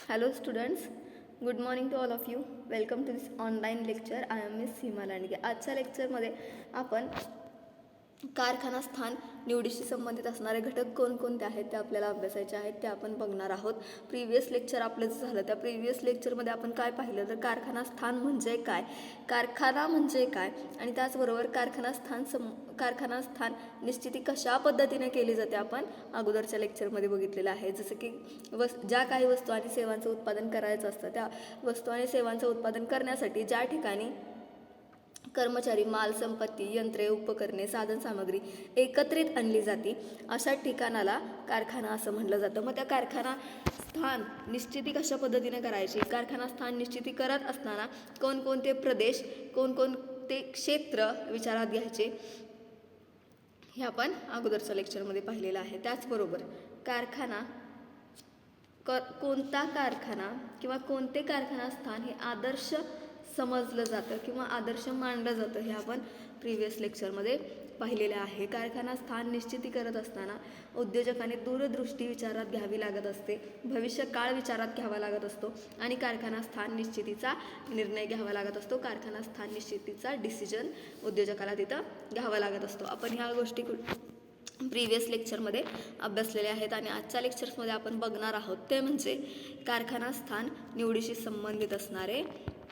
Hello students, good morning to all of you. Welcome to this online lecture. I am Miss Seema Landge. आजच्या लेक्चरमध्ये आपण कारखाना स्थान निवडीशी संबंधित असणारे घटक कोणकोणते आहेत ते आपल्याला अभ्यासायचे आहेत, ते आपण बघणार आहोत. प्रिव्हियस लेक्चर आपलं जे झालं त्या प्रिव्हियस लेक्चरमध्ये आपण काय पाहिलं तर कारखाना स्थान म्हणजे काय, कारखाना म्हणजे काय आणि त्याचबरोबर कारखाना स्थान निश्चिती कशा पद्धतीने केली जाते आपण अगोदरच्या लेक्चरमध्ये बघितलेलं आहे. जसं की ज्या काही वस्तू आणि सेवांचं उत्पादन करायचं असतं त्या वस्तू आणि सेवांचं उत्पादन करण्यासाठी ज्या ठिकाणी कर्मचारी, माल संपत्ती, यंत्रे, उपकरणे, साधनसामग्री एकत्रित आणली जाते अशा ठिकाणाला कारखाना असं म्हटलं जातं. मग त्या कारखाना स्थान निश्चिती कशा पद्धतीने करायची, कारखाना स्थान निश्चिती करत असताना कोणकोणते प्रदेश, कोणकोणते क्षेत्र विचारात घ्यायचे हे आपण अगोदरच्या लेक्चरमध्ये पाहिलेलं आहे. त्याचबरोबर कोणता कारखाना किंवा कोणते कारखाना स्थान हे आदर्श समजलं जातं किंवा आदर्श मानलं जातं हे आपण प्रिव्हियस लेक्चरमध्ये पाहिलेलं आहे. कारखाना स्थान निश्चिती करत असताना उद्योजकाने दूरदृष्टी विचारात घ्यावी लागत असते, भविष्यकाळ विचारात घ्यावा लागत असतो आणि कारखाना स्थान निश्चितीचा निर्णय घ्यावा लागत असतो. कारखाना स्थान निश्चितीचा डिसिजन उद्योजकाला तिथं घ्यावा लागत असतो. आपण ह्या गोष्टी प्रिव्हियस लेक्चरमध्ये अभ्यासलेले आहेत आणि आजच्या लेक्चर्समध्ये आपण बघणार आहोत ते म्हणजे कारखाना स्थान निवडीशी संबंधित असणारे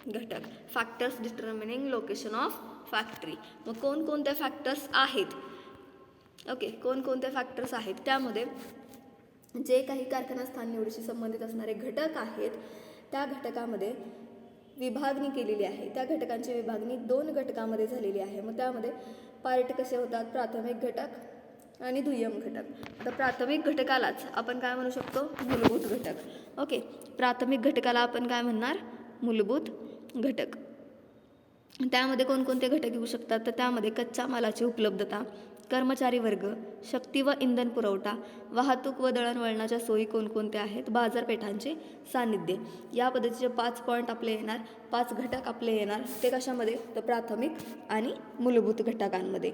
घटक. Factors determining location of factory. मग कोणकोणते फॅक्टर्स आहेत, कोणकोणते फॅक्टर्स आहेत त्यामध्ये जे काही कारखाना स्थान निवडीशी संबंधित असणारे घटक आहेत त्या घटकामध्ये विभागणी केलेली आहे. त्या घटकांची विभागणी 2 घटकामध्ये झालेली आहे. मग त्यामध्ये पार्ट कसे होतात, प्राथमिक घटक आणि दुय्यम घटक. आता प्राथमिक घटकालाच आपण काय म्हणू शकतो, मूलभूत घटक. प्राथमिक घटकाला आपण काय म्हणणार, मूलभूत घटक. त्यामध्ये कोणकोणते घटक येऊ शकतात तर त्यामध्ये कच्च्या मालाची उपलब्धता, कर्मचारी वर्ग, शक्ती व इंधन पुरवठा, वाहतूक व दळणवळणाच्या सोयी कोणकोणत्या आहेत, बाजारपेठांचे सान्निध्य. या पद्धतीचे 5 पॉईंट आपले येणार, 5 घटक आपले येणार. ते कशामध्ये तर प्राथमिक आणि मूलभूत घटकांमध्ये.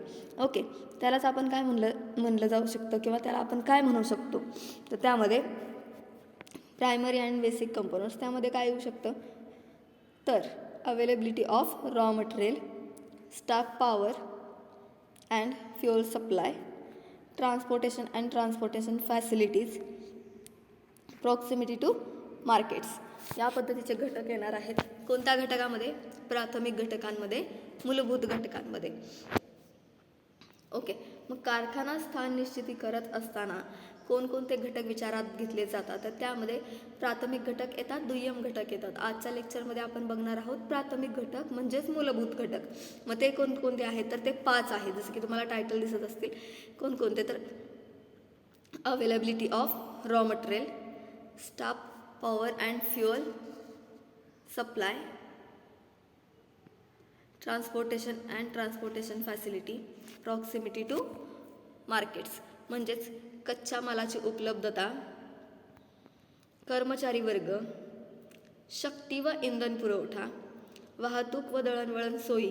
त्यालाच आपण काय म्हणलं जाऊ शकतं किंवा त्याला आपण काय म्हणू शकतो तर त्यामध्ये प्रायमरी अँड बेसिक कंपोनंट्स. त्यामध्ये काय येऊ शकतं तर availability of raw material, stock power and fuel supply, transportation and transportation facilities, proximity to markets. या पद्धतीचे घटक येणार आहेत. कोणत्या घटकामध्ये, प्राथमिक घटकांमध्ये, मूलभूत घटकांमध्ये. मग कारखाना स्थान निश्चिती करत असताना कोणकोणते घटक विचारात घेतले जातात तर त्यामध्ये प्राथमिक घटक येतात, दुय्यम घटक येतात. आजच्या लेक्चरमध्ये आपण बघणार आहोत प्राथमिक घटक म्हणजेच मूलभूत घटक. मग ते कोणकोणते आहेत तर ते 5 आहेत. जसं की तुम्हाला टायटल दिसत असतील कोणकोणते तर availability of raw material, stock power and fuel supply, transportation and transportation facility, proximity to markets. म्हणजेच कच्च्या मालाची उपलब्धता, कर्मचारी वर्ग, शक्ती व इंधन पुरवठा, वाहतूक व दळणवळण सोयी,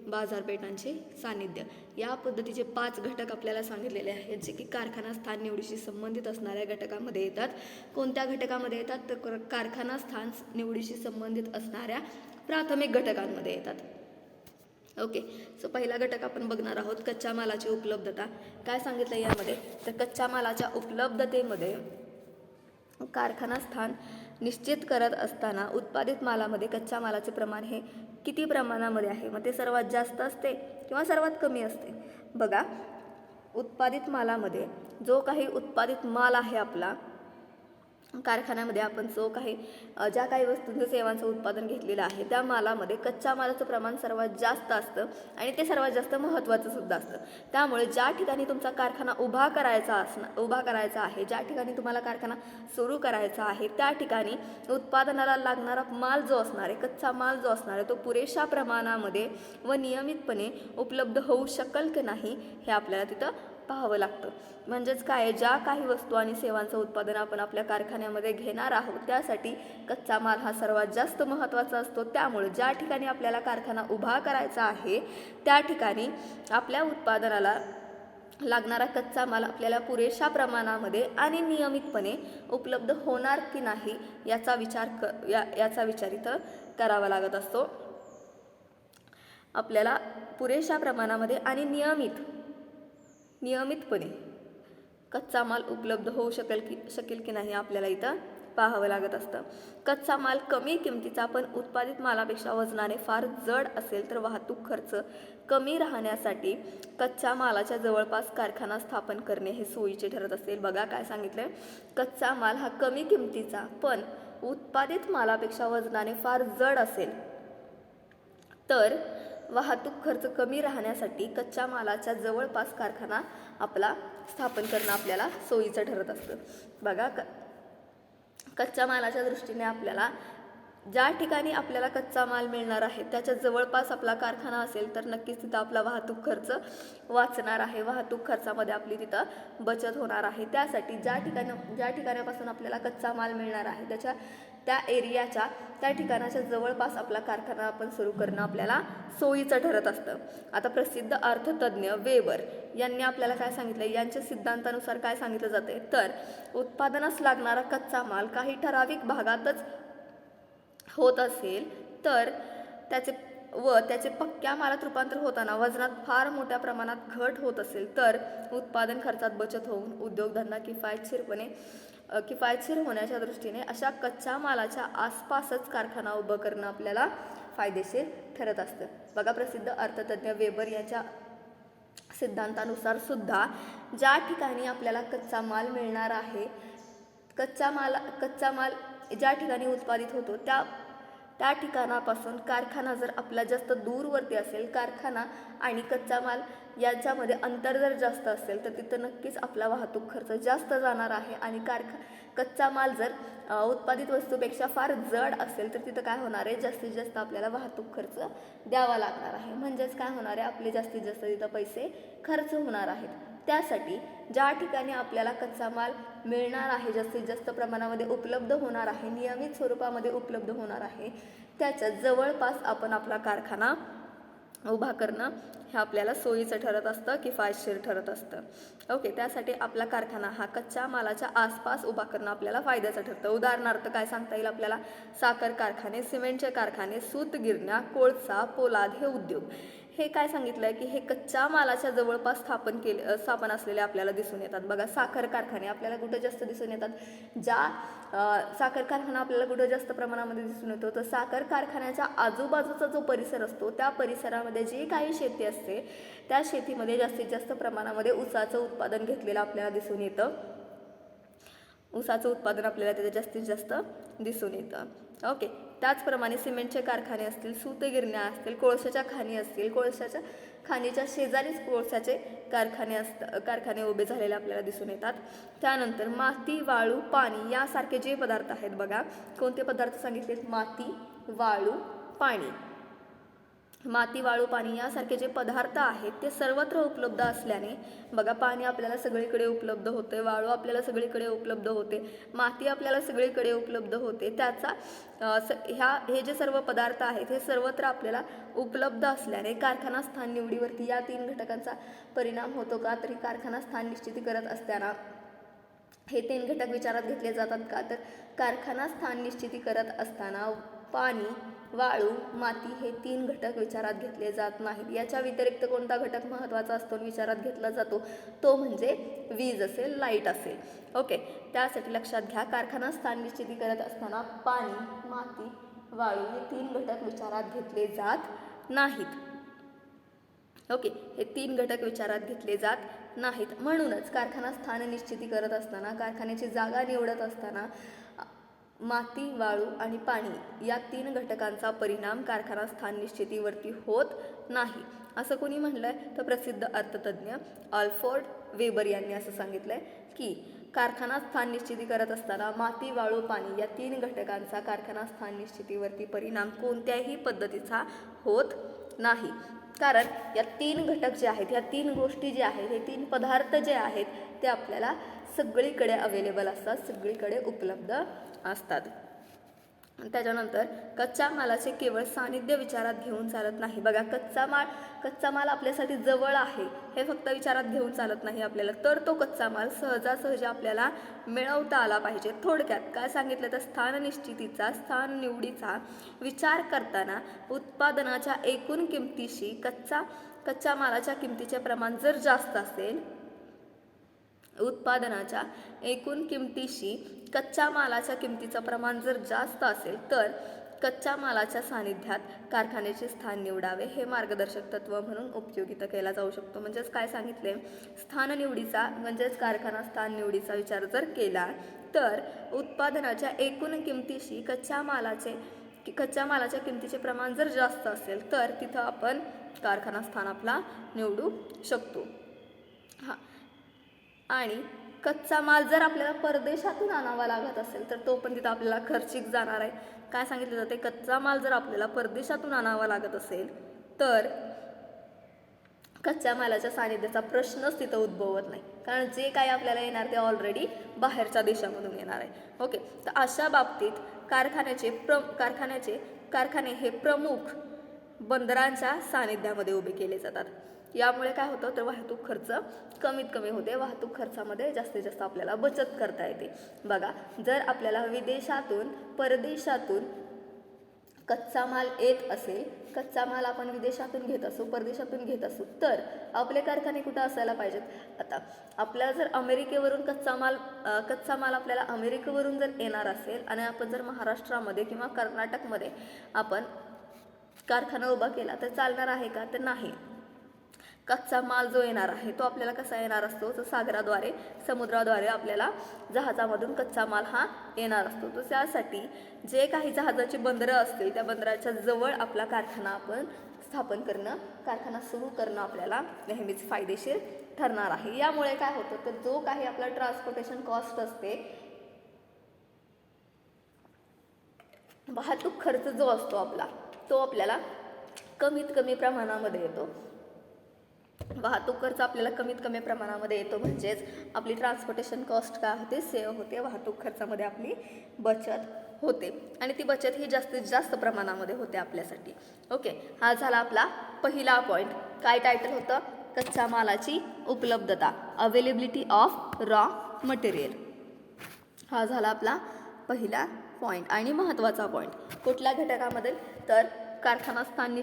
बाजारपेठांचे सान्निध्य. या पद्धतीचे 5 घटक आपल्याला सांगितलेले आहेत जे की कारखाना स्थान निवडीशी संबंधित असणाऱ्या घटकामध्ये येतात. कोणत्या घटकामध्ये येतात तर कारखाना स्थान निवडीशी संबंधित असणाऱ्या प्राथमिक घटकांमध्ये येतात. सो पहिला घटक आपण बघणार आहोत कच्च्या मालाची उपलब्धता. काय सांगितलं यामध्ये तर कच्च्या मालाच्या उपलब्धतेमध्ये कारखाना स्थान निश्चित करत असताना उत्पादित मालामध्ये कच्च्या मालाचे प्रमाण हे किती प्रमाणामध्ये आहे, मग ते सर्वात जास्त असते किंवा सर्वात कमी असते. बघा, उत्पादित मालामध्ये जो काही उत्पादित माल आहे आपला कारखान्यामध्ये आपण ज्या काही वस्तूंचं सेवांचं उत्पादन घेतलेलं आहे त्या मालामध्ये कच्च्या मालाचं प्रमाण सर्वात जास्त असतं आणि ते सर्वात जास्त महत्त्वाचं सुद्धा असतं. त्यामुळे ज्या ठिकाणी तुमचा कारखाना उभा करायचा आहे, ज्या ठिकाणी तुम्हाला कारखाना सुरू करायचा आहे त्या ठिकाणी उत्पादनाला लागणारा माल जो असणार आहे, कच्चा माल जो असणार आहे तो पुरेशा प्रमाणामध्ये व नियमितपणे उपलब्ध होऊ शकेल की नाही हे आपल्याला तिथं पाहावं लागतं. म्हणजेच काय, ज्या काही वस्तू आणि सेवांचं उत्पादन आपण आपल्या कारखान्यामध्ये घेणार आहोत त्यासाठी कच्चा माल हा सर्वात जास्त महत्त्वाचा असतो. त्यामुळे ज्या ठिकाणी आपल्याला कारखाना उभा करायचा आहे त्या ठिकाणी आपल्या उत्पादनाला लागणारा कच्चा माल आपल्याला पुरेशा प्रमाणामध्ये आणि नियमितपणे उपलब्ध होणार की नाही याचा विचार इथं करावा लागत असतो. आपल्याला पुरेशा प्रमाणामध्ये आणि नियमितपणे कच्चा माल उपलब्ध होऊ शकेल की नाही आपल्याला इथं पाहावं लागत असतं. कच्चा माल कमी किमतीचा पण उत्पादित मालापेक्षा वजनाने फार जड असेल तर वाहतूक खर्च कमी राहण्यासाठी कच्च्या मालाच्या जवळपास कारखाना स्थापन करणे हे सोयीचे ठरत असेल. बघा काय सांगितलंय, कच्चा माल हा कमी किमतीचा पण उत्पादित मालापेक्षा वजनाने फार जड असेल तर वाहतूक खर्च कमी राहण्यासाठी कच्च्या मालाच्या जवळपास कारखाना आपला स्थापन करणं आपल्याला सोयीचं ठरत असतं. बघा कच्च्या मालाच्या दृष्टीने आपल्याला ज्या ठिकाणी आपल्याला कच्चा माल मिळणार आहे त्याच्या जवळपास आपला कारखाना असेल तर नक्कीच तिथं आपला वाहतूक खर्च वाचणार आहे, वाहतूक खर्चामध्ये आपली तिथं बचत होणार आहे. त्यासाठी ज्या ठिकाणापासून आपल्याला कच्चा माल मिळणार आहे त्या एरियाच्या त्या ठिकाणाच्या जवळपास आपला कारखाना आपण सुरू करणं आपल्याला सोयीचं ठरत असतं. आता प्रसिद्ध अर्थतज्ञ वेबर यांनी आपल्याला काय सांगितलं, यांच्या सिद्धांतानुसार काय सांगितलं जाते तर उत्पादनास लागणारा कच्चा माल काही ठराविक भागातच होत असेल तर त्याचे पक्क्या मालात रूपांतर होताना वजनात फार मोठ्या प्रमाणात घट होत असेल तर उत्पादन खर्चात बचत होऊन उद्योगधंदा किफायतशीर होण्याच्या दृष्टीने अशा कच्च्या मालाच्या आसपासच कारखाना उभं करणं आपल्याला फायदेशीर ठरत असतं. बघा प्रसिद्ध अर्थतज्ञ वेबर यांच्या सिद्धांतानुसार सुद्धा ज्या ठिकाणी आपल्याला कच्चा माल मिळणार आहे, कच्चा माल ज्या ठिकाणी उत्पादित होतो त्या ठिकाणापासून कारखाना जर आपला जास्त दूरवरती असेल, कारखाना आणि कच्चा माल यांच्यामध्ये अंतर जर जास्त असेल तर तिथं नक्कीच आपला वाहतूक खर्च जास्त जाणार आहे आणि कच्चा माल जर उत्पादित वस्तूपेक्षा फार जड असेल तर तिथं काय होणार आहे, जास्तीत जास्त आपल्याला वाहतूक खर्च द्यावा लागणार आहे. म्हणजेच काय होणार आहे, आपले जास्तीत जास्त तिथं पैसे खर्च होणार आहेत. त्यासाठी ज्या ठिकाणी आपल्याला कच्चा माल मिळणार आहे, जास्तीत जास्त प्रमाणामध्ये उपलब्ध होणार आहे, नियमित स्वरूपामध्ये उपलब्ध होणार आहे, त्याच्या जवळपास आपण आपला कारखाना उभा करणं हे आपल्याला सोयीचं ठरत असतं, किफायतशीर ठरत असतं. ओके, त्यासाठी आपला कारखाना हा कच्च्या मालाच्या आसपास उभा करणं आपल्याला फायद्याचं ठरतं. उदाहरणार्थ काय सांगता येईल आपल्याला, साखर कारखाने, सिमेंटचे कारखाने, सूतगिरण्या, कोळसा, पोलाद हे उद्योग. हे काय सांगितलं आहे की हे कच्च्या मालाच्या जवळपास स्थापन असलेले आपल्याला दिसून येतात. बघा साखर कारखाने आपल्याला कुठं जास्त दिसून येतात, साखर कारखाना आपल्याला कुठं जास्त प्रमाणामध्ये दिसून येतो तर साखर कारखान्याच्या आजूबाजूचा जो परिसर असतो त्या परिसरामध्ये जी काही शेती असते त्या शेतीमध्ये जास्तीत जास्त प्रमाणामध्ये ऊसाचं उत्पादन घेतलेलं आपल्याला दिसून येतं. ऊसाचं उत्पादन आपल्याला तिथे जास्तीत जास्त दिसून येतं. ओके, त्याचप्रमाणे सिमेंटचे कारखाने असतील, सूतगिरण्या असतील, कोळशाच्या खाणी असतील, कोळशाच्या खाणीच्या शेजारीच कोळशाचे कारखाने उभे झालेले आपल्याला दिसून येतात. त्यानंतर माती, वाळू, पाणी यासारखे जे पदार्थ आहेत, बघा कोणते पदार्थ सांगितलेत, माती, वाळू, पाणी. माती, वाळू, पाणी यासारखे जे पदार्थ आहेत ते सर्वत्र उपलब्ध असल्याने बघा पाणी आपल्याला सगळीकडे उपलब्ध होते, वाळू आपल्याला सगळीकडे उपलब्ध होते, माती आपल्याला सगळीकडे उपलब्ध होते. हे जे सर्व पदार्थ आहेत हे सर्वत्र आपल्याला उपलब्ध असल्याने कारखाना स्थान निवडीवरती या 3 घटकांचा परिणाम होतो का, तरी कारखाना स्थान निश्चिती करत असताना हे 3 घटक विचारात घेतले जातात का, तर कारखाना स्थान निश्चिती करत असताना पाणी, वाळू, माती हे 3 घटक विचारात घेतले जात नाहीत. याच्या व्यतिरिक्त कोणता घटक महत्त्वाचा असतो विचारात घेतला जातो, तो म्हणजे वीज असेल, लाईट असेल. ओके, त्यासाठी लक्षात घ्या, कारखाना स्थान निश्चिती करत असताना पाणी, माती, वाळू हे 3 घटक विचारात घेतले जात नाहीत. ओके, हे 3 घटक विचारात घेतले जात नाहीत. म्हणूनच कारखाना स्थान निश्चिती करत असताना, कारखान्याची जागा निवडत असताना माती, वाळू आणि पाणी या 3 घटकांचा परिणाम कारखाना स्थान निश्चितीवरती होत नाही. असं कोणी म्हणलंय तर प्रसिद्ध अर्थतज्ञ अल्फ्रेड वेबर यांनी असं सांगितलंय की कारखाना स्थान निश्चिती करत असताना माती, वाळू, पाणी या 3 घटकांचा कारखाना स्थान निश्चितीवरती परिणाम कोणत्याही पद्धतीचा होत नाही. कारण या 3 घटक जे आहेत, या 3 गोष्टी ज्या आहेत, हे 3 पदार्थ जे आहेत ते आपल्याला सगळीकडे अवेलेबल असतात, सगळीकडे उपलब्ध असतात. त्याच्यानंतर कच्च्या मालाचे केवळ सानिध्य विचारात घेऊन चालत नाही. बघा, कच्चा माल आपल्यासाठी जवळ आहे हे फक्त विचारात घेऊन चालत नाही आपल्याला, तर तो कच्चा माल सहजासहजी आपल्याला मिळवता आला पाहिजे. थोडक्यात काय सांगितलं तर स्थान निवडीचा विचार करताना उत्पादनाच्या एकूण किमतीशी कच्च्या मालाच्या किमतीचे प्रमाण जर जास्त असेल, उत्पादनाच्या एकूण किमतीशी कच्च्या मालाच्या किमतीचं प्रमाण जर जास्त असेल तर कच्च्या मालाच्या सानिध्यात कारखान्याचे स्थान निवडावे हे मार्गदर्शक तत्व म्हणून उपयोगित केला जाऊ शकतो. म्हणजेच काय सांगितले, स्थान निवडीचा म्हणजेच कारखाना स्थान निवडीचा विचार जर केला तर उत्पादनाच्या एकूण किमतीशी कच्च्या मालाच्या किमतीचे प्रमाण जर जास्त असेल तर तिथं आपण कारखाना स्थान आपला निवडू शकतो. आणि कच्चा माल जर आपल्याला परदेशातून आणावा लागत असेल तर तो पण तिथं आपल्याला खर्चिक जाणार आहे. काय सांगितलं जाते, कच्चा माल जर आपल्याला परदेशातून आणावा लागत असेल तर कच्च्या मालाच्या सानिध्याचा प्रश्नच तिथं उद्भवत नाही, कारण जे काही आपल्याला येणार ते ऑलरेडी बाहेरच्या देशामधून येणार आहे. ओके, तर अशा बाबतीत कारखाने हे प्रमुख बंदरांच्या सानिध्यामध्ये उभे केले जातात. यामुळे काय होतं तर वाहतूक खर्च कमीत कमी होते, वाहतूक खर्चामध्ये जास्तीत जास्त आपल्याला बचत करता येते. बघा, जर आपल्याला परदेशातून कच्चा माल येत असेल, कच्चा माल आपण विदेशातून घेत असू, परदेशातून घेत असू, तर आपले कारखाने कुठं असायला पाहिजेत. आता आपल्याला जर अमेरिकेवरून कच्चा माल आपल्याला अमेरिकेवरून जर येणार असेल आणि आपण जर महाराष्ट्रामध्ये किंवा कर्नाटकमध्ये आपण कारखाना उभा केला तर चालणार आहे का, तर नाही. कच्चा माल जो येणार आहे तो आपल्याला कसा येणार असतो, तर सागराद्वारे, समुद्राद्वारे आपल्याला जहाजामधून कच्चा माल हा येणार असतो. तर त्यासाठी जे काही जहाजाची बंदरं असतील त्या बंदराच्या जवळ आपला कारखाना आपण कारखाना सुरू करणं आपल्याला नेहमीच फायदेशीर ठरणार आहे. यामुळे काय होतं तर जो काही आपला ट्रान्सपोर्टेशन कॉस्ट असते, वाहतूक खर्च जो असतो तो आपल्याला कमीत कमी प्रमाणामध्ये येतो. वाहतूक खर्च आपल्याला कमीत कमी प्रमाणामध्ये येतो, म्हणजेच आपली ट्रान्सपोर्टेशन कॉस्ट काय होते, सेव्ह होते, वाहतूक खर्चामध्ये आपली बचत होते आणि ती बचत ही जास्तीत जास्त प्रमाणामध्ये होते आपल्यासाठी. ओके, हा झाला आपला पहिला पॉईंट. काय टायटल होतं, कच्च्या मालाची उपलब्धता, अवेलेबिलिटी ऑफ रॉ मटेरियल. हा झाला आपला पहिला पॉईंट आणि महत्त्वाचा पॉईंट. कुठल्या घटकामध्ये तर कारखाना स्थान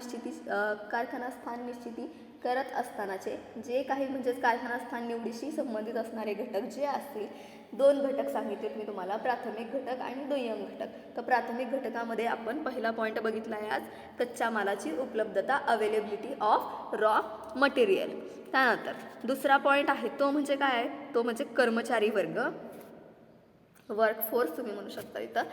निश्चिती करत असतानाचे जे काही म्हणजेच कारखाना स्थान निवडीशी संबंधित असणारे घटक जे असतील, 2 घटक सांगितलेत मी तुम्हाला, प्राथमिक घटक आणि दुय्यम घटक. तर प्राथमिक घटकामध्ये आपण पहिला पॉईंट बघितला आहे आज, कच्च्या मालाची उपलब्धता, अवेलेबिलिटी ऑफ रॉ मटेरियल. त्यानंतर दुसरा पॉईंट आहे तो म्हणजे काय आहे, तो म्हणजे कर्मचारी वर्ग, वर्कफोर्स तुम्ही म्हणू शकता इथं,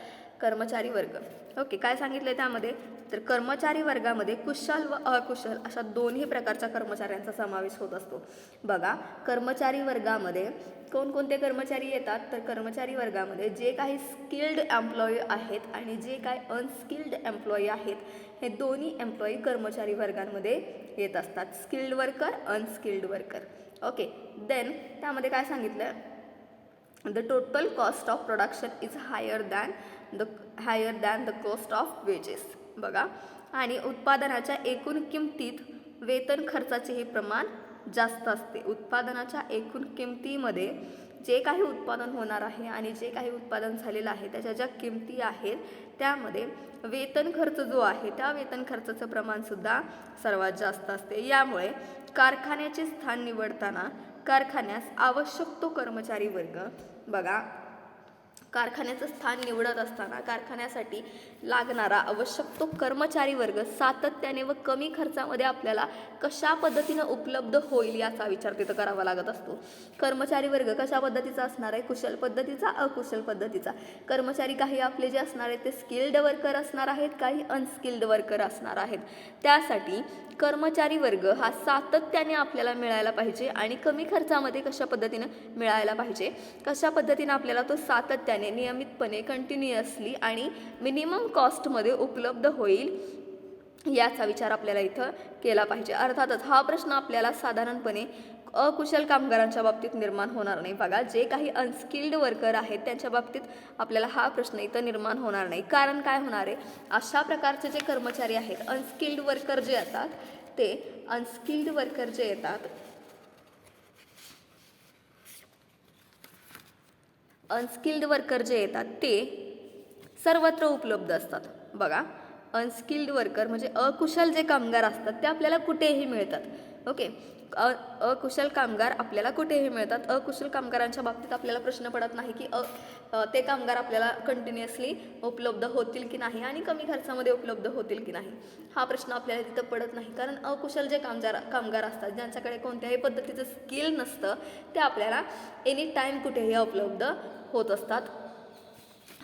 कर्मचारी वर्ग. ओके, काय सांगितलं त्यामध्ये तर कर्मचारी वर्गामध्ये कुशल व अकुशल अशा दोन्ही प्रकारच्या कर्मचाऱ्यांचा समावेश होत असतो. बघा, कर्मचारी वर्गामध्ये कोणकोणते कर्मचारी येतात तर कर्मचारी वर्गामध्ये जे काही स्किल्ड एम्प्लॉई आहेत आणि जे काही अनस्किल्ड एम्प्लॉई आहेत, हे दोन्ही एम्प्लॉई कर्मचारी वर्गांमध्ये येत असतात, skilled worker, unskilled worker. Okay, then त्यामध्ये काय सांगितलं, the total cost of production is higher than the cost of wages. बघा, आणि उत्पादनाच्या एकूण किमतीत वेतन खर्चाचेही प्रमाण जास्त असते. उत्पादनाच्या एकूण किमतीमध्ये जे काही उत्पादन होणार आहे आणि जे काही उत्पादन झालेलं आहे त्याच्या ज्या किमती आहेत त्यामध्ये वेतन खर्च जो आहे त्या वेतन खर्चाचं प्रमाण सुद्धा सर्वात जास्त असते. यामुळे कारखान्याचे स्थान निवडताना कारखान्यास आवश्यक तो कर्मचारी वर्ग, बघा, कारखान्याचं स्थान निवडत असताना कारखान्यासाठी लागणारा आवश्यक तो कर्मचारी वर्ग सातत्याने व कमी खर्चामध्ये आपल्याला कशा पद्धतीनं उपलब्ध होईल याचा विचार तिथं करावा लागत असतो. कर्मचारी वर्ग कशा पद्धतीचा असणार आहे, कुशल पद्धतीचा, अकुशल पद्धतीचा. कर्मचारी काही आपले जे असणार आहेत ते स्किल्ड वर्कर असणार आहेत, काही अनस्किल्ड वर्कर असणार आहेत. त्यासाठी कर्मचारी वर्ग हा सातत्याने आपल्याला मिळायला पाहिजे आणि कमी खर्चामध्ये कशा पद्धतीनं मिळायला पाहिजे, कशा पद्धतीनं आपल्याला तो सातत्याने, नियमितपणे, कंटिन्युअसली आणि मिनिमम कॉस्टमध्ये उपलब्ध होईल याचा विचार आपल्याला इथं केला पाहिजे. अर्थातच हा प्रश्न आपल्याला साधारणपणे अकुशल कामगारांच्या बाबतीत निर्माण होणार नाही. बघा, जे काही अनस्किल्ड वर्कर आहेत त्यांच्या बाबतीत आपल्याला हा प्रश्न इथं निर्माण होणार नाही. कारण काय होणार आहे, अशा प्रकारचे जे कर्मचारी आहेत, अनस्किल्ड वर्कर जे येतात, ते अनस्किल्ड वर्कर जे येतात, अनस्किल्ड वर्कर जे येतात ते सर्वत्र उपलब्ध असतात. बघा, अनस्किल्ड वर्कर म्हणजे अकुशल जे कामगार असतात ते आपल्याला कुठेही मिळतात. ओके, अकुशल कामगार आपल्याला कुठेही मिळतात. अकुशल कामगारांच्या बाबतीत आपल्याला प्रश्न पडत नाही की ते कामगार आपल्याला कंटिन्युअसली उपलब्ध होतील की नाही आणि कमी खर्चामध्ये उपलब्ध होतील की नाही, हा प्रश्न आपल्याला तिथं पडत नाही. कारण अकुशल जे कामगार असतात, ज्यांच्याकडे कोणत्याही पद्धतीचं स्किल नसतं, ते आपल्याला एनी टाईम कुठेही उपलब्ध होत असतात,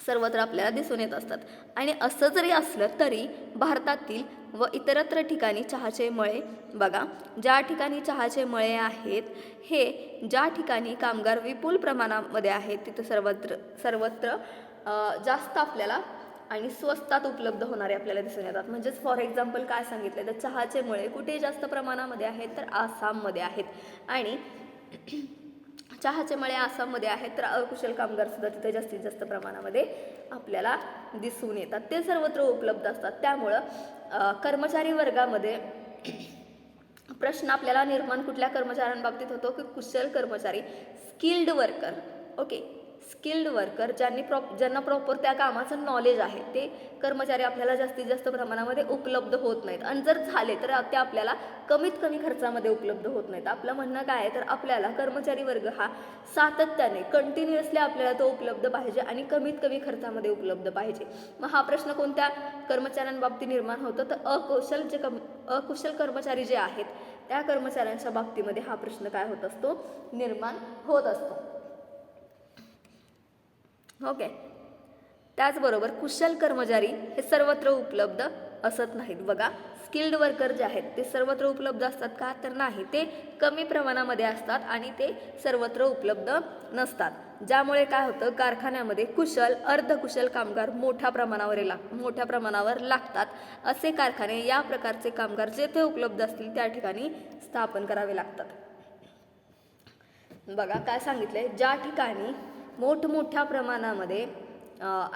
सर्वत्र आपल्याला दिसून येत असतात. आणि असं जरी असलं तरी भारतातील व इतरत्र ठिकाणी चहाचे मळे, बघा, ज्या ठिकाणी चहाचे मळे आहेत, हे ज्या ठिकाणी कामगार विपुल प्रमाणामध्ये आहेत, तिथं सर्वत्र जास्त आपल्याला आणि स्वस्तात उपलब्ध होणारे आपल्याला दिसून येतात. म्हणजेच फॉर एक्झाम्पल काय सांगितलं तर चहाचे मळे कुठे जास्त प्रमाणामध्ये आहेत, तर आसाममध्ये आहेत. आणि चहाचे मळे आसाममध्ये आहेत, तर अकुशल कामगार सुद्धा तिथे जास्तीत जास्त प्रमाणामध्ये आपल्याला दिसून येतात. ते सर्वत्र उपलब्ध असतात. त्यामुळं कर्मचारी वर्गामध्ये प्रश्न आपल्याला निर्माण कुठल्या कर्मचाऱ्यांबाबतीत होतो की कुशल कर्मचारी, skilled worker. Okay, skilled worker ज्यांना प्रॉपर त्या कामाचं नॉलेज आहे, ते कर्मचारी आपल्याला जास्तीत जास्त प्रमाणामध्ये उपलब्ध होत नाहीत. आणि जर झाले तर ते आपल्याला कमीत कमी खर्चामध्ये उपलब्ध होत नाहीत. आपलं म्हणणं काय आहे, तर आपल्याला कर्मचारी वर्ग हा सातत्याने कंटिन्युअसली आपल्याला तो उपलब्ध पाहिजे आणि कमीत कमी खर्चामध्ये उपलब्ध पाहिजे. मग हा प्रश्न कोणत्या कर्मचाऱ्यांबाबतीत निर्माण होतो, तर अकुशल कर्मचारी जे आहेत त्या कर्मचाऱ्यांच्या बाबतीमध्ये हा प्रश्न काय होत असतो, निर्माण होत असतो. ओके, त्याचबरोबर कुशल कर्मचारी हे सर्वत्र उपलब्ध असत नाहीत. बघा, स्किल्ड वर्कर जे आहेत ते सर्वत्र उपलब्ध असतात का, तर नाही, ते कमी प्रमाणामध्ये असतात आणि ते सर्वत्र उपलब्ध नसतात. ज्यामुळे काय होतं, कारखान्यामध्ये कुशल अर्धकुशल कामगार मोठ्या प्रमाणावर लागतात. असे कारखाने या प्रकारचे कामगार जेथे उपलब्ध असतील त्या ठिकाणी स्थापन करावे लागतात. बघा काय सांगितलंय, ज्या ठिकाणी मोठमोठ्या प्रमाणामध्ये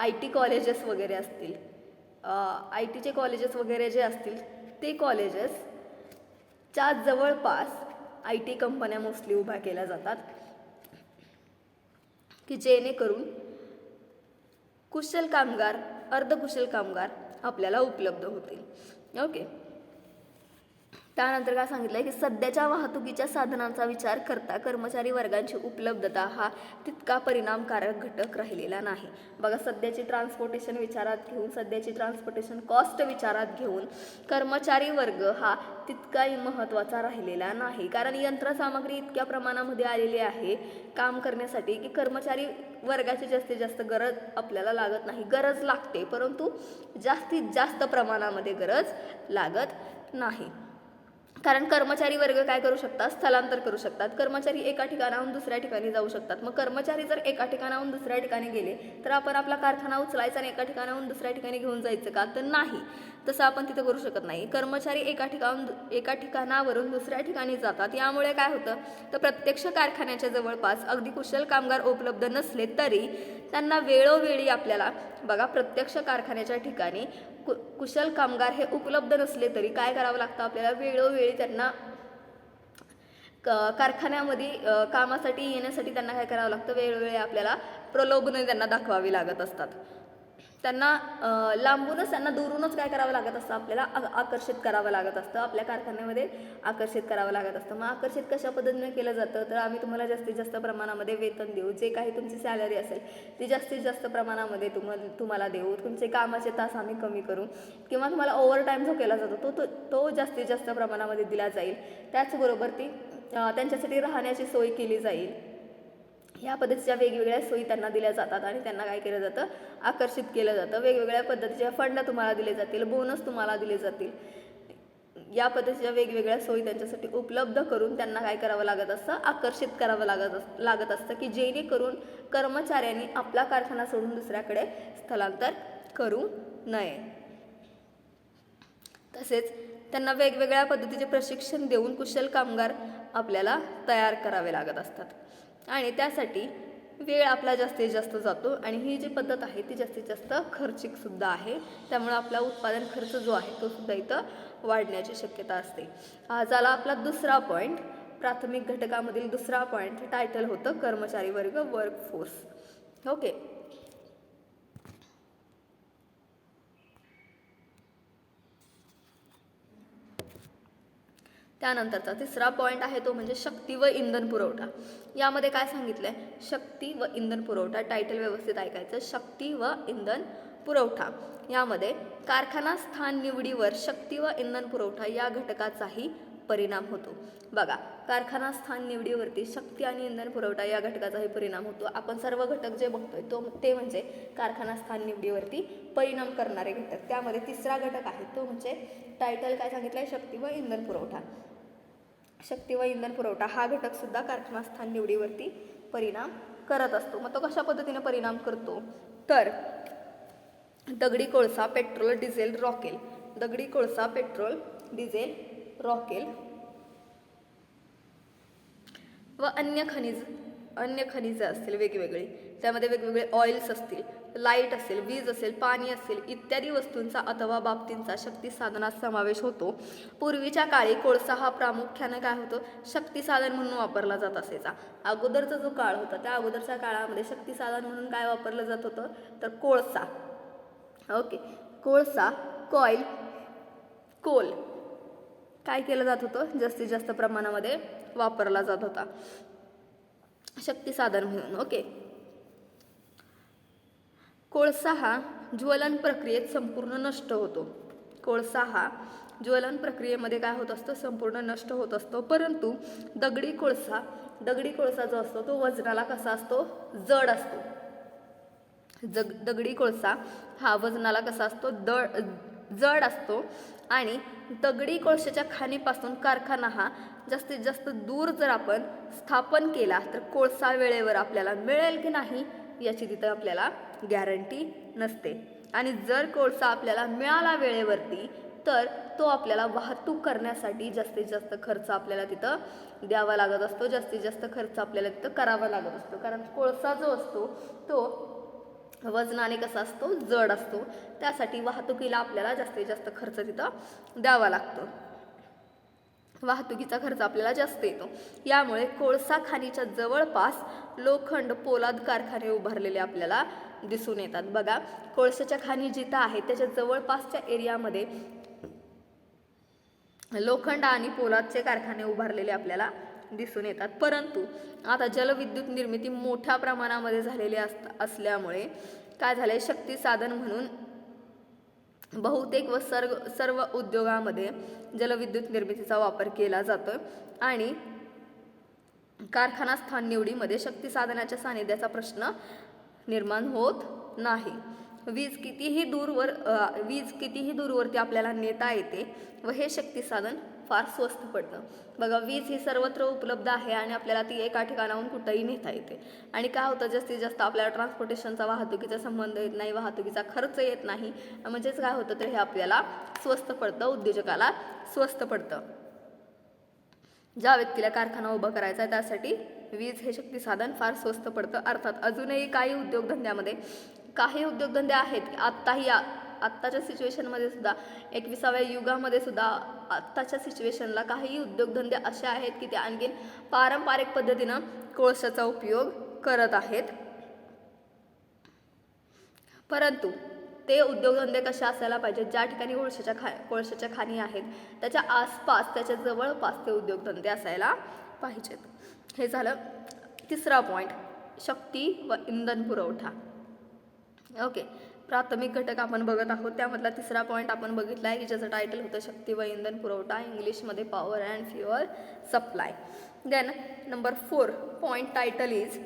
IT कॉलेजेस वगैरे असतील, ITचे कॉलेजेस वगैरे जे असतील, ते कॉलेजेसच्या जवळपास IT कंपन्या मोस्टली उभ्या केल्या जातात की जेणेकरून कुशल कामगार, अर्धकुशल कामगार आपल्याला उपलब्ध होतील. ओके, त्यानंतर काय सांगितलंय की सध्याच्या वाहतुकीच्या साधनांचा विचार करता कर्मचारी वर्गांची उपलब्धता हा तितका परिणामकारक घटक राहिलेला नाही. बघा, सध्याची ट्रान्सपोर्टेशन विचारात घेऊन, सध्याची ट्रान्सपोर्टेशन कॉस्ट विचारात घेऊन कर्मचारी वर्ग हा तितकाही महत्त्वाचा राहिलेला नाही. कारण यंत्रसामग्री इतक्या प्रमाणामध्ये आलेली आहे काम करण्यासाठी की कर्मचारी वर्गाची जास्तीत जास्त गरज आपल्याला लागत नाही. गरज लागते, परंतु जास्तीत जास्त प्रमाणामध्ये गरज लागत नाही. कारण कर्मचारी वर्ग काय करू शकतात, स्थलांतर करू शकतात. कर्मचारी एका ठिकाणाहून दुसऱ्या ठिकाणी जाऊ शकतात. मग कर्मचारी जर एका ठिकाणाहून दुसऱ्या ठिकाणी गेले तर आपण आपला कारखाना उचलायचा आणि एका ठिकाणाहून दुसऱ्या ठिकाणी घेऊन जायचं का, तर नाही, तसं आपण तिथं करू शकत नाही. कर्मचारी एका ठिकाणावरून दुसऱ्या ठिकाणी जातात. यामुळे काय होतं, तर प्रत्यक्ष कारखान्याच्या जवळपास अगदी कुशल कामगार उपलब्ध नसले तरी त्यांना वेळोवेळी आपल्याला, बघा, प्रत्यक्ष कारखान्याच्या ठिकाणी कुशल कामगार हे उपलब्ध नसले तरी काय करावं लागतं, आपल्याला वेळोवेळी त्यांना कारखान्यामध्ये कामासाठी येण्यासाठी त्यांना काय करावं लागतं, वेळोवेळी आपल्याला प्रलोभने त्यांना दाखवावी लागत असतात. त्यांना लांबूनच, त्यांना दुरूनच काय करावं लागत असतं, आपल्याला आकर्षित करावं लागत असतं, आपल्या कारखान्यामध्ये आकर्षित करावं लागत असतं. मग आकर्षित कशा पद्धतीने केलं जातं, तर आम्ही तुम्हाला जास्तीत जास्त प्रमाणामध्ये वेतन देऊ, जे काही तुमची सॅलरी असेल ती जास्तीत जास्त प्रमाणामध्ये तुम्हाला देऊ, तुमचे कामाचे तास आम्ही कमी करू, किंवा तुम्हाला ओव्हरटाईम जो केला जातो तो जास्तीत जास्त प्रमाणामध्ये दिला जाईल. त्याचबरोबर त्यांच्यासाठी राहण्याची सोय केली जाईल. ह्या पद्धतीच्या वेगवेगळ्या सोयी त्यांना दिल्या जातात आणि त्यांना काय केलं जातं, आकर्षित केलं जातं. वेगवेगळ्या पद्धतीच्या फंड तुम्हाला दिले जातील, बोनस तुम्हाला दिले जातील. या पद्धतीच्या वेगवेगळ्या सोयी त्यांच्यासाठी उपलब्ध करून त्यांना काय करावं लागत असतं, आकर्षित करावं लागत असतं की जेणेकरून कर्मचाऱ्यांनी आपला कारखाना सोडून दुसऱ्याकडे स्थलांतर करू नये. तसेच त्यांना वेगवेगळ्या पद्धतीचे प्रशिक्षण देऊन कुशल कामगार आपल्याला तयार करावे लागत असतात आणि त्यासाठी वेळ आपला जास्तीत जास्त जातो आणि ही जी पद्धत आहे ती जास्तीत जास्त खर्चिकसुद्धा आहे. त्यामुळे आपला उत्पादन खर्च जो आहे तो सुद्धा इथं वाढण्याची शक्यता असते. हा झाला आपला दुसरा पॉईंट. प्राथमिक घटकामधील दुसरा पॉईंट टायटल होतं कर्मचारी वर्ग, वर्कफोर्स. ओके. त्यानंतरचा तिसरा पॉईंट आहे तो म्हणजे शक्ती व इंधन पुरवठा. यामध्ये काय सांगितलंय? शक्ती व इंधन पुरवठा. टायटल व्यवस्थित ऐकायचं. शक्ती व इंधन पुरवठा. यामध्ये कारखाना स्थान निवडीवर शक्ती व इंधन पुरवठा या घटकाचाही परिणाम होतो. बघा, कारखाना स्थान निवडीवरती शक्ती आणि इंधन पुरवठा या घटकाचाही परिणाम होतो. आपण सर्व घटक जे बघतोय ते म्हणजे कारखाना स्थान निवडीवरती परिणाम करणारे घटक. त्यामध्ये तिसरा घटक आहे तो म्हणजे टायटल काय सांगितलंय? शक्ती व इंधन पुरवठा. शक्ती व इंधन पुरवठा हा घटक सुद्धा कारखाना स्थान निवडीवरती परिणाम करत असतो. मग तो कशा पद्धतीने परिणाम करतो? तर दगडी कोळसा, पेट्रोल, डिझेल, रॉकेल. दगडी कोळसा, पेट्रोल, डिझेल, रॉकेल व अन्य खनिजे असतील वेगवेगळी. त्यामध्ये वेगवेगळे ऑइल्स असतील, लाईट असेल, वीज असेल, पाणी असेल इत्यादी वस्तूंचा अथवा बाबतींचा शक्ती साधनात समावेश होतो. पूर्वीच्या काळी कोळसा हा प्रामुख्याने काय होतो? शक्ती साधन म्हणून वापरला जात असायचा. अगोदरचा जो काळ होता त्या अगोदरच्या काळामध्ये शक्ती साधन म्हणून काय वापरलं जात होतं? तर कोळसा. ओके. कोळसा, कॉईल, कोल काय केलं जात होतं? जास्तीत जास्त प्रमाणामध्ये वापरला जात होता शक्ती साधन म्हणून. ओके. कोळसा हा ज्वलन प्रक्रियेत संपूर्ण नष्ट होतो. कोळसा हा ज्वलन प्रक्रियेमध्ये काय होत असतो? संपूर्ण नष्ट होत असतो. परंतु दगडी कोळसा जो असतो तो वजनाला कसा असतो? जड असतो. दगडी कोळसा हा वजनाला कसा असतो? जड असतो. आणि दगडी कोळशाच्या खाणीपासून कारखाना हा जास्तीत जास्त दूर जर आपण स्थापन केला तर कोळसा वेळेवर आपल्याला मिळेल की नाही याची तिथं आपल्याला गॅरंटी नसते. आणि जर कोळसा आपल्याला मिळाला वेळेवरती तर तो आपल्याला वाहतूक करण्यासाठी जास्तीत जास्त खर्च आपल्याला तिथं द्यावा लागत असतो. जास्तीत जास्त खर्च आपल्याला तिथं करावा लागत असतो. कारण कोळसा जो असतो तो वजनाने कसा असतो? जड असतो. त्यासाठी वाहतुकीला आपल्याला जास्तीत जास्त खर्च तिथं द्यावा लागतो. वाहतुकीचा खर्च आपल्याला जास्त येतो. यामुळे कोळसा खाणीच्या जवळपास लोखंड, पोलाद कारखाने उभारलेले आपल्याला दिसून येतात. बघा, कोळशाच्या खाणी जिथं आहेत त्याच्या जवळपासच्या एरियामध्ये लोखंड आणि पोलादचे कारखाने उभारलेले आपल्याला दिसून येतात. परंतु आता जलविद्युत निर्मिती मोठ्या प्रमाणामध्ये झालेली असल्यामुळे काय झालंय? शक्ती साधन म्हणून बहुतेक व सर्व उद्योगामध्ये जलविद्युत निर्मितीचा वापर केला जातो आणि कारखाना स्थान निवडीमध्ये शक्ती साधनाच्या सानिध्याचा प्रश्न निर्माण होत नाही. वीज कितीही दूरवरती आपल्याला नेता येते व हे शक्ती साधन फार स्वस्त पडतं. बघा, वीज ही सर्वत्र उपलब्ध आहे आणि आपल्याला ती एका ठिकाणाहून कुठंही नेता येते. आणि काय होतं? जास्तीत जास्त आपल्याला ट्रान्सपोर्टेशनचा, वाहतुकीचा संबंध येत नाही, वाहतुकीचा खर्च येत नाही. म्हणजेच काय होतं? तर हे आपल्याला स्वस्त पडतं, उद्योजकाला स्वस्त पडतं. ज्या व्यक्तीला कारखाना उभा करायचा आहे त्यासाठी वीज हे शक्ती साधन फार स्वस्त पडतं. अर्थात अजूनही काही उद्योगधंदे आहेत की आत्ताच्या सिच्युएशनमध्ये सुद्धा 21व्या युगामध्ये सुद्धा आत्ताच्या सिच्युएशनला काही उद्योगधंदे असे आहेत की ते आणखीन पारंपरिक पद्धतीनं कोळशाचा उपयोग करत आहेत. परंतु ते उद्योगधंदे कसे असायला पाहिजे? ज्या ठिकाणी कोळशाच्या खाणी आहेत त्याच्या आसपास, त्याच्या जवळपास ते उद्योगधंदे असायला पाहिजेत. हे झालं तिसरा पॉईंट, शक्ती व इंधन पुरवठा. ओके. प्राथमिक घटक आपण बघत आहोत. त्यामधला तिसरा पॉईंट आपण बघितला आहे की ज्याचं टायटल होतं शक्ती व इंधन पुरवठा, इंग्लिशमध्ये power and fuel supply. Then number 4 point title is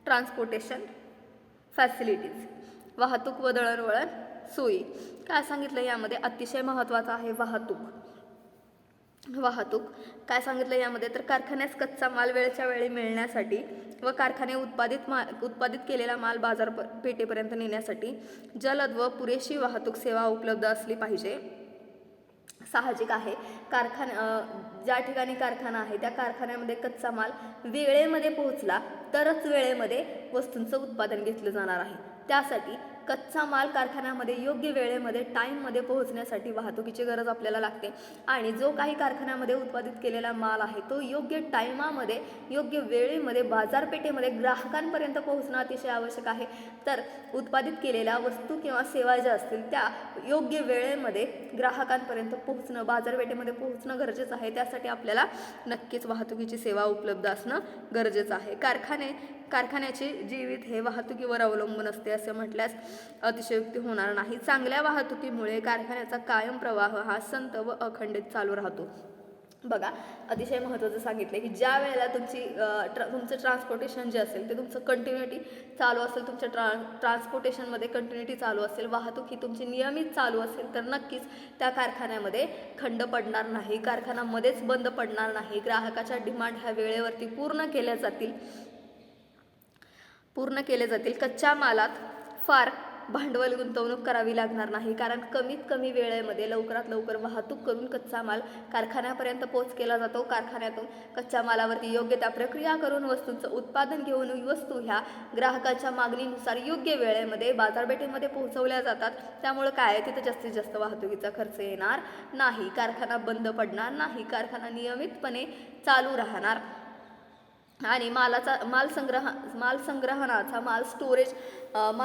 transportation facilities. वाहतूक व दळणवळण सोयी. काय सांगितलं यामध्ये? अतिशय महत्त्वाचं आहे वाहतूक. काय सांगितलं यामध्ये? तर कारखान्यास कच्चा माल वेळच्या वेळी मिळण्यासाठी व कारखाने उत्पादित केलेला माल बाजारपेठेपर्यंत नेण्यासाठी जलद व पुरेशी वाहतूक सेवा उपलब्ध असली पाहिजे. साहजिक आहे. ज्या ठिकाणी कारखाना आहे त्या कारखान्यामध्ये कच्चा माल वेळेमध्ये पोहोचला तरच वेळेमध्ये वस्तूंचं उत्पादन घेतलं जाणार आहे. त्यासाठी कच्चा माल कारखान्यामध्ये योग्य वेळेमध्ये टाईममध्ये पोहोचण्यासाठी वाहतुकीची गरज आपल्याला लागते आणि जो काही कारखान्यामध्ये उत्पादित केलेला माल आहे तो योग्य टाईमामध्ये योग्य वेळेमध्ये बाजारपेठेमध्ये ग्राहकांपर्यंत पोहोचणं अतिशय आवश्यक आहे. तर उत्पादित केलेल्या वस्तू किंवा सेवा ज्या असतील त्या योग्य वेळेमध्ये ग्राहकांपर्यंत पोहोचणं बाजारपेठेमध्ये पोहोचणं गरजेचं आहे. त्यासाठी आपल्याला नक्कीच वाहतुकीची सेवा उपलब्ध असणं गरजेचं आहे. कारखान्याचे जीवित हे वाहतुकीवर अवलंबून असते असे म्हटल्यास अतिशयोक्ती होणार नाही. चांगल्या वाहतुकीमुळे कारखान्याचा कायम प्रवाह हा संत व अखंडित चालू राहतो. बघा, अतिशय महत्त्वाचं सांगितलं की ज्या वेळेला तुमचं ट्रान्सपोर्टेशन जे असेल ते तुमचं कंटिन्युटी चालू असेल, तुमच्या ट्रान्सपोर्टेशनमध्ये कंटिन्युटी चालू असेल, वाहतूक ही तुमची नियमित चालू असेल तर नक्कीच त्या कारखान्यामध्ये खंड पडणार नाही, कारखाना मध्येच बंद पडणार नाही. ग्राहकाच्या डिमांड ह्या वेळेवरती पूर्ण केले जातील. कच्च्या मालात फार भांडवल गुंतवणूक करावी लागणार नाही, कारण कमीत कमी वेळेमध्ये लवकरात लवकर वाहतूक करून कच्चा माल कारखान्यापर्यंत पोच केला जातो. कारखान्यातून कच्च्या मालावरती योग्य त्या प्रक्रिया करून वस्तूंचं उत्पादन घेऊन वस्तू ह्या ग्राहकाच्या मागणीनुसार योग्य वेळेमध्ये बाजारपेठेमध्ये पोहोचवल्या जातात. त्यामुळे काय आहे, तिथे जास्तीत जास्त वाहतुकीचा खर्च येणार नाही, कारखाना बंद पडणार नाही, कारखाना नियमितपणे चालू राहणार आणि माल संग्रहणाचा माल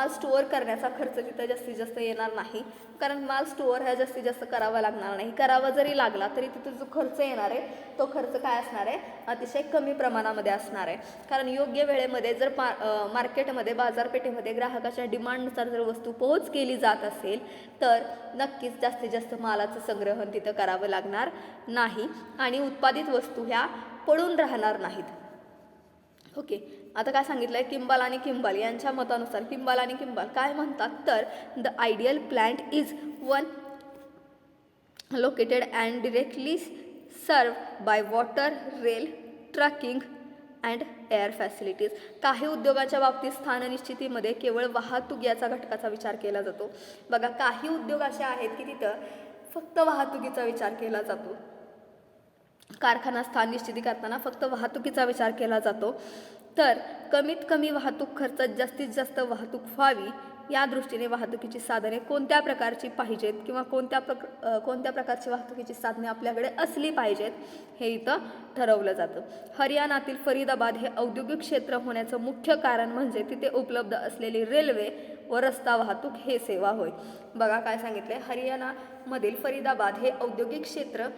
स्टोअर करण्याचा खर्च तिथं जास्तीत जास्त येणार नाही, कारण माल स्टोअर हा जास्तीत जास्त करावा लागणार नाही. करावा जरी लागला तरी तिथं जो खर्च येणार आहे तो खर्च काय असणार आहे, अतिशय कमी प्रमाणामध्ये असणार आहे. कारण योग्य वेळेमध्ये जर मार्केटमध्ये बाजारपेठेमध्ये ग्राहकाच्या डिमांडनुसार जर वस्तू पोहोच केली जात असेल तर नक्कीच जास्तीत जास्त मालाचं संग्रहण तिथं करावं लागणार नाही आणि उत्पादित वस्तू ह्या पडून राहणार नाहीत. ओके, आता काय सांगितलं आहे, किंबाल आणि किंबाल यांच्या मतानुसार किंबाल आणि किंबाल काय म्हणतात तर the ideal plant is one located and directly served by water, rail, trucking and air facilities. काही उद्योगाच्या बाबतीत स्थाननिश्चितीमध्ये केवळ वाहतूक याचा घटकाचा विचार केला जातो. बघा, काही उद्योग असे आहेत की तिथं फक्त वाहतुकीचा विचार केला जातो. कारखाना स्थान निश्चिती करताना फक्त वाहतुकीचा विचार केला जातो. तर कमीत कमी वाहतूक खर्चात जास्तीत जास्त वाहतूक व्हावी या दृष्टीने वाहतुकीची साधने कोणत्या प्रकारची पाहिजेत किंवा कोणत्या प्रकारची वाहतुकीची साधने आपल्याकडे असली पाहिजेत हे इथं ठरवलं जातं. हरियाणातील फरीदाबाद हे औद्योगिक क्षेत्र होण्याचं मुख्य कारण म्हणजे तिथे उपलब्ध असलेली रेल्वे व रस्ता वाहतूक हे सेवा होय. बघा काय सांगितलंय, हरियाणामधील फरीदाबाद हे औद्योगिक क्षेत्र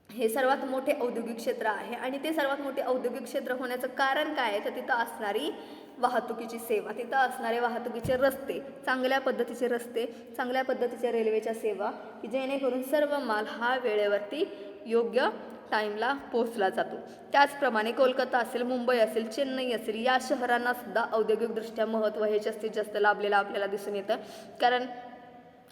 हे सर्वात मोठे औद्योगिक क्षेत्र आहे आणि ते सर्वात मोठे औद्योगिक क्षेत्र होण्याचं कारण काय आहे तर तिथं असणारी वाहतुकीची सेवा, तिथं असणारे वाहतुकीचे रस्ते, चांगल्या पद्धतीचे रस्ते, चांगल्या पद्धतीच्या रेल्वेच्या सेवा की जेणेकरून सर्व माल हा वेळेवरती योग्य टाईमला पोहोचला जातो. त्याचप्रमाणे कोलकाता असेल, मुंबई असेल, चेन्नई असेल या शहरांना सुद्धा औद्योगिकदृष्ट्या महत्त्व हे जास्तीत जास्त लाभलेलं आपल्याला दिसून येतं. कारण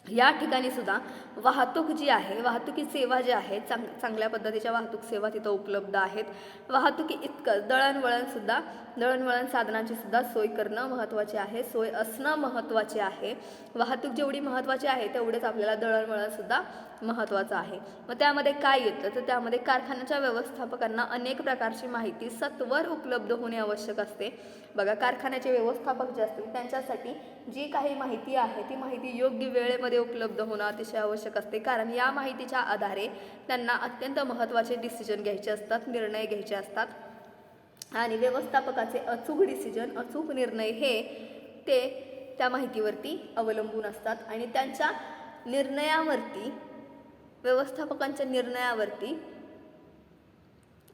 या ठिकाणी सुद्धा वाहतूक जी आहे, वाहतुकी सेवा जी आहे, चांगल्या पद्धतीच्या वाहतूक सेवा तिथं उपलब्ध आहेत. वाहतुकी इतकं दळणवळण साधनांची सुद्धा सोय करणं महत्त्वाचे आहे, सोय असणं महत्त्वाचे आहे. वाहतूक जेवढी महत्त्वाची आहे तेवढेच आपल्याला दळणवळण सुद्धा महत्त्वाचं आहे. मग त्यामध्ये काय येतं तर त्यामध्ये कारखान्याच्या व्यवस्थापकांना अनेक प्रकारची माहिती सत्वर उपलब्ध होणे आवश्यक असते. बघा, कारखान्याचे व्यवस्थापक जे असतील त्यांच्यासाठी जी काही माहिती आहे ती माहिती योग्य वेळेमध्ये उपलब्ध होणं अतिशय आवश्यक असते, कारण या माहितीच्या आधारे त्यांना अत्यंत महत्त्वाचे डिसिजन घ्यायचे असतात, निर्णय घ्यायचे असतात आणि व्यवस्थापकाचे अचूक निर्णय हे त्या माहितीवरती अवलंबून असतात आणि त्यांच्या निर्णयावरती, व्यवस्थापकांच्या निर्णयावरती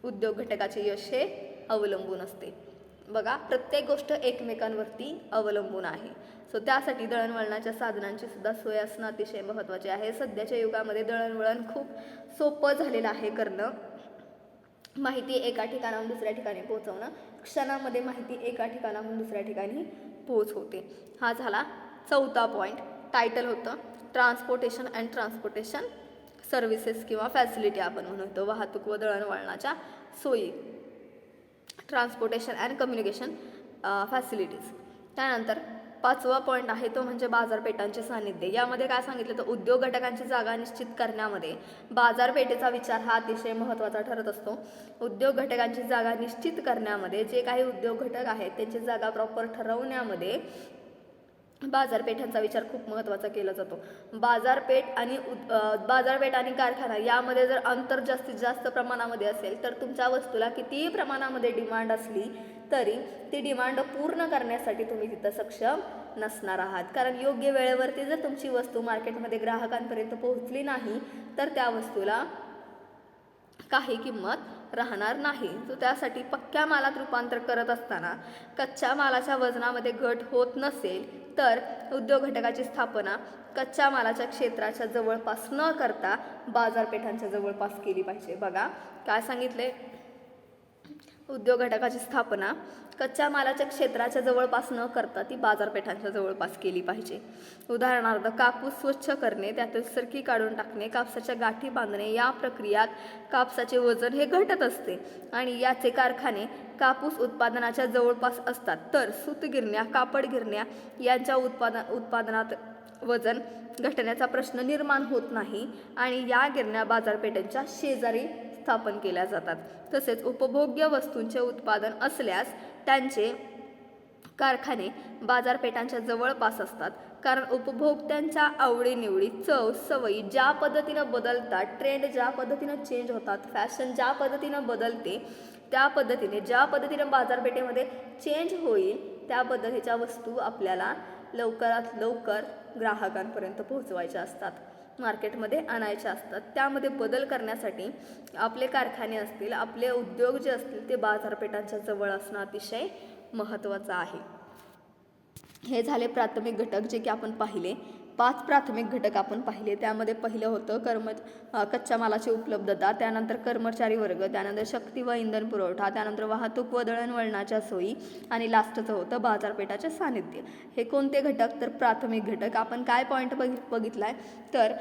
उद्योग घटकाचे यश हे अवलंबून असते. बघा, प्रत्येक गोष्ट एकमेकांवरती अवलंबून आहे. सो त्यासाठी दळणवळणाच्या साधनांची सुद्धा सोय असणं अतिशय महत्त्वाचे आहे. सध्याच्या युगामध्ये दळणवळण खूप सोपं झालेलं आहे करणं. माहिती एका ठिकाणाहून दुसऱ्या ठिकाणी पोहोचवणं, क्षणामध्ये माहिती एका ठिकाणाहून दुसऱ्या ठिकाणी पोहोचवते. हा झाला चौथा पॉईंट. टायटल होतं ट्रान्सपोर्टेशन अँड ट्रान्सपोर्टेशन सर्व्हिसेस किंवा फॅसिलिटी आपण म्हणतो, वाहतूक व दळणवळणाच्या सोयी, ट्रान्सपोर्टेशन अँड कम्युनिकेशन फॅसिलिटीज. त्यानंतर 5वा पॉईंट आहे तो म्हणजे बाजारपेठांचे सानिध्य. यामध्ये काय सांगितलं तर उद्योग घटकांची जागा निश्चित करण्यामध्ये बाजारपेठेचा विचार हा अतिशय महत्त्वाचा ठरत असतो. उद्योग घटकांची जागा निश्चित करण्यामध्ये जे काही उद्योग घटक आहेत त्यांची जागा प्रॉपर ठरवण्यामध्ये बाजारपेठांचा विचार खूप महत्त्वाचा केला जातो. बाजारपेठ आणि कारखाना यामध्ये जर अंतर जास्तीत जास्त प्रमाणामध्ये असेल तर तुमच्या वस्तूला कितीही प्रमाणामध्ये डिमांड असली तरी ती डिमांड पूर्ण करण्यासाठी तुम्ही तिथं सक्षम नसणार आहात. कारण योग्य वेळेवरती जर तुमची वस्तू मार्केटमध्ये ग्राहकांपर्यंत पोहोचली नाही तर त्या वस्तूला काही किंमत राहणार नाही. तो त्यासाठी पक्क्या मालात रूपांतर करत असताना कच्च्या मालाच्या वजनामध्ये घट होत नसेल तर उद्योग घटकाची स्थापना कच्च्या मालाच्या क्षेत्राच्या जवळपास न करता बाजारपेठांच्या जवळपास केली पाहिजे. बघा काय सांगितले, उद्योग घटकाची स्थापना कच्च्या मालाच्या क्षेत्राच्या जवळपास न करता ती बाजारपेठांच्या जवळपास केली पाहिजे. उदाहरणार्थ कापूस स्वच्छ करणे, त्यातील सरकी काढून टाकणे, कापसाच्या गाठी बांधणे या प्रक्रियात कापसाचे वजन हे घटत असते आणि याचे कारखाने कापूस उत्पादनाच्या जवळपास असतात. तर सूतगिरण्या, कापड गिरण्या यांच्या उत्पादनात वजन घटण्याचा प्रश्न निर्माण होत नाही आणि या गिरण्या बाजारपेठांच्या शेजारी स्थापन केल्या जातात. तसेच उपभोग्य वस्तूंचे उत्पादन असल्यास त्यांचे कारखाने बाजारपेठांच्या जवळपास असतात. कारण उपभोक्त्यांच्या आवडीनिवडी, चव, सवयी ज्या पद्धतीनं बदलतात, ट्रेंड ज्या पद्धतीनं चेंज होतात, फॅशन ज्या पद्धतीनं बदलते, त्या पद्धतीने ज्या पद्धतीनं बाजारपेठेमध्ये चेंज होईल त्या पद्धतीच्या वस्तू आपल्याला लवकरात लवकर ग्राहकांपर्यंत पोहोचवायच्या असतात, मार्केटमध्ये आणायच्या असतात. त्यामध्ये बदल करण्यासाठी आपले कारखाने असतील, आपले उद्योग जे असतील ते बाजारपेठांच्या जवळ असणं अतिशय महत्त्वाचं आहे. हे झाले प्राथमिक घटक जे की आपण पाहिले. 5 प्राथमिक घटक आपण पाहिले. त्यामध्ये पहिलं होतं कच्च्या मालाची उपलब्धता, त्यानंतर कर्मचारी वर्ग, त्यानंतर शक्ती व इंधन पुरवठा, त्यानंतर वाहतूक व दळणवळणाच्या सोयी आणि लास्टचं होतं बाजारपेठाचे सानिध्य. हे कोणते घटक तर प्राथमिक घटक. आपण काय पॉईंट बघितलाय तर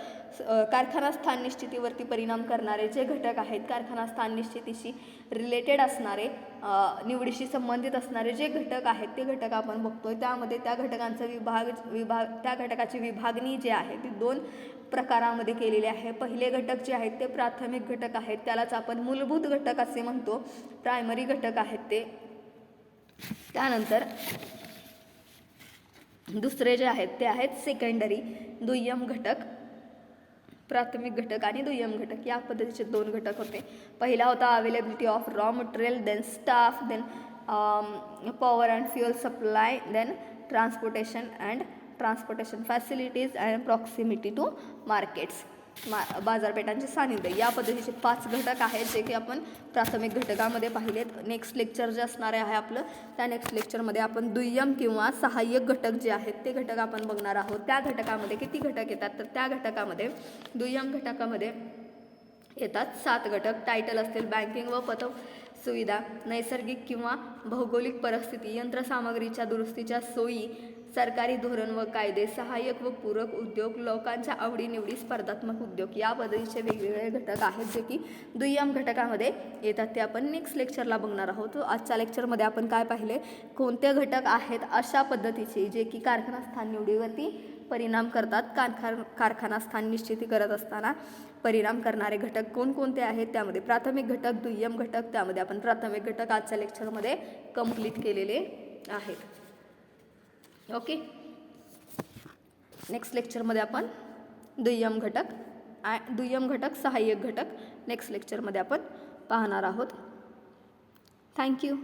कारखाना स्थान निश्चितीवरती परिणाम करणारे जे घटक आहेत, कारखाना स्थान निश्चितीशी रिलेटेड असणारे, निवडीशी संबंधित असणारे जे घटक आहेत ते घटक आपण बघतोय. त्यामध्ये त्या घटकांचं त्या घटकाची विभागणी जी आहे ती 2 प्रकारामध्ये केलेली आहे. पहिले घटक जे आहेत ते प्राथमिक घटक आहेत, त्यालाच आपण मूलभूत घटक असे म्हणतो, प्रायमरी घटक आहेत ते. त्यानंतर दुसरे जे आहेत ते आहेत सेकंडरी, दुय्यम घटक. प्राथमिक घटक आणि दुय्यम घटक या पद्धतीचे 2 घटक होते. पहिला होता availability of raw material, then staff, then power and fuel supply, then transportation facilities and proximity to markets. बाजारपेठांचे सानिध्य या पद्धतीचे 5 घटक आहेत जे की आपण प्राथमिक घटकामध्ये पाहिलेत. नेक्स्ट लेक्चर जे असणार आहे आपलं, त्या नेक्स्ट लेक्चरमध्ये आपण दुय्यम किंवा सहाय्यक घटक जे आहेत ते घटक आपण बघणार आहोत. त्या घटकामध्ये किती घटक येतात तर त्या घटकामध्ये दुय्यम घटकामध्ये येतात 7 घटक. टायटल असतील बँकिंग व पत सुविधा, नैसर्गिक किंवा भौगोलिक परिस्थिती, यंत्रसामग्रीच्या दुरुस्तीच्या सोयी, सरकारी धोरण व कायदे, सहाय्यक व पूरक उद्योग, लोकांच्या आवडीनिवडी, स्पर्धात्मक उद्योग या पद्धतीचे वेगवेगळे घटक आहेत जे की दुय्यम घटकामध्ये येतात. ते आपण नेक्स्ट लेक्चरला बघणार आहोत. आजच्या लेक्चरमध्ये आपण काय पाहिले, कोणते घटक आहेत अशा पद्धतीचे जे की कारखाना स्थान निवडीवरती परिणाम करतात. कारखाना स्थान निश्चिती करत असताना परिणाम करणारे घटक कोणकोणते आहेत, त्यामध्ये प्राथमिक घटक, दुय्यम घटक, त्यामध्ये आपण प्राथमिक घटक आजच्या लेक्चरमध्ये कंप्लीट केलेले आहेत. ओके, नेक्स्ट लेक्चरमध्ये आपण दुय्यम घटक, सहाय्यक घटक नेक्स्ट लेक्चरमध्ये आपण पाहणार आहोत. थँक्यू.